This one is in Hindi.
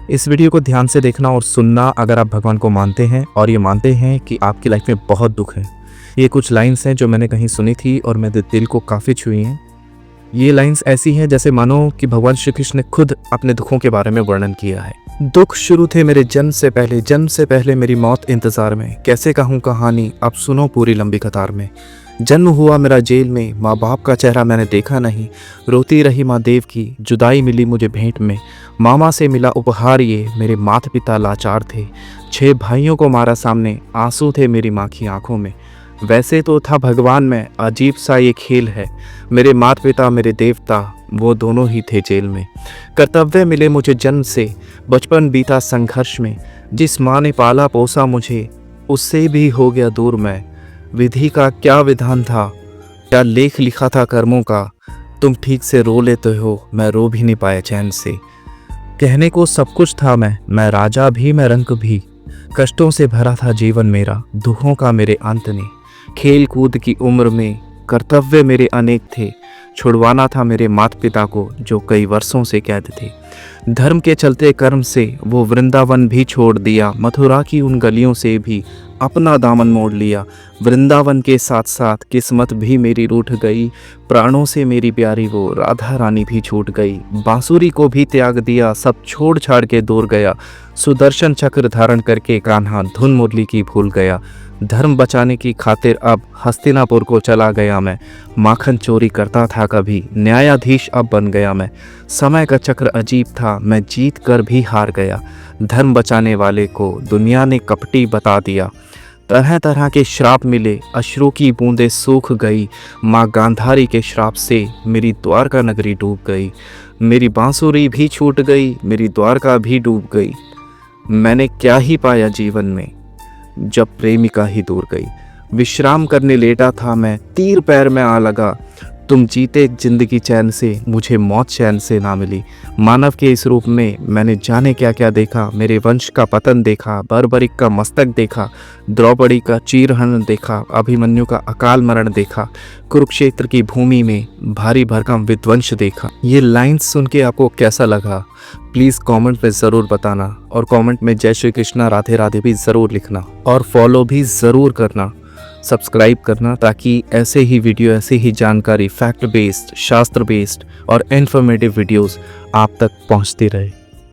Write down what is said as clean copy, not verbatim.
इस वीडियो को ध्यान से देखना और सुनना अगर आप भगवान को मानते हैं और ये मानते हैं कि आपकी लाइफ में बहुत दुख है। ये कुछ लाइंस हैं जो मैंने कहीं सुनी थी और मेरे दिल को काफ़ी छुई हैं। ये लाइंस ऐसी हैं जैसे मानो कि भगवान श्री कृष्ण ने खुद अपने दुखों के बारे में वर्णन किया है। दुख शुरू थे मेरे जन्म से पहले मेरी मौत इंतज़ार में। कैसे कहूँ कहानी, अब सुनो पूरी लंबी कतार में। जन्म हुआ मेरा जेल में, माँ बाप का चेहरा मैंने देखा नहीं। रोती रही माँ देव की, जुदाई मिली मुझे भेंट में। मामा से मिला उपहार ये, मेरे माता पिता लाचार थे। 6 भाइयों को मारा सामने, आंसू थे मेरी माँ की आंखों में। वैसे तो था भगवान में, अजीब सा ये खेल है। मेरे माता पिता मेरे देवता, वो दोनों ही थे जेल में। कर्तव्य मिले मुझे जन्म से, बचपन बीता संघर्ष में। जिस माँ ने पाला पोसा मुझे, उससे भी हो गया दूर मैं। विधि का क्या विधान था, क्या लेख लिखा था कर्मों का। तुम ठीक से रो लेते हो, मैं रो भी नहीं पाया चैन से। कहने को सब कुछ था मैं राजा भी, मैं रंक भी। कष्टों से भरा था जीवन मेरा, दुखों का मेरे अंत ने। खेल कूद की उम्र में कर्तव्य मेरे अनेक थे। छुड़वाना था मेरे माता पिता को जो कई वर्षों से कैद थे। धर्म के चलते कर्म से वो वृंदावन भी छोड़ दिया। मथुरा की उन गलियों से भी अपना दामन मोड़ लिया। वृंदावन के साथ साथ किस्मत भी मेरी रूठ गई। प्राणों से मेरी प्यारी वो राधा रानी भी छूट गई। बांसुरी को भी त्याग दिया, सब छोड़ छाड़ के दूर गया। सुदर्शन चक्र धारण करके कान्हा धुन मुरली की भूल गया। धर्म बचाने की खातिर अब हस्तिनापुर को चला गया मैं। माखन चोरी करता था कभी, न्यायाधीश अब बन गया मैं। समय का चक्र अजीब था, मैं जीत कर भी हार गया। धर्म बचाने वाले को दुनिया ने कपटी बता दिया। तरह तरह के श्राप मिले, अश्रु की बूंदें सूख गई। माँ गांधारी के श्राप से मेरी द्वारका नगरी डूब गई। मेरी बांसुरी भी छूट गई, मेरी द्वारका भी डूब गई। मैंने क्या ही पाया जीवन में जब प्रेमिका ही दूर गई। विश्राम करने लेटा था मैं, तीर पैर में आ लगा। तुम जीते जिंदगी चैन से, मुझे मौत चैन से ना मिली। मानव के इस रूप में मैंने जाने क्या क्या देखा। मेरे वंश का पतन देखा, बर्बरिक का मस्तक देखा, द्रौपदी का चीरहरण देखा, अभिमन्यु का अकाल मरण देखा, कुरुक्षेत्र की भूमि में भारी भरकम विध्वंस देखा। ये लाइन्स सुन के आपको कैसा लगा, प्लीज़ कमेंट में ज़रूर बताना। और कमेंट में जय श्री कृष्णा राधे राधे भी ज़रूर लिखना और फॉलो भी ज़रूर करना, सब्सक्राइब करना, ताकि ऐसे ही वीडियो, ऐसे ही जानकारी, फैक्ट बेस्ड, शास्त्र बेस्ड और इन्फॉर्मेटिव वीडियोस आप तक पहुंचती रहे।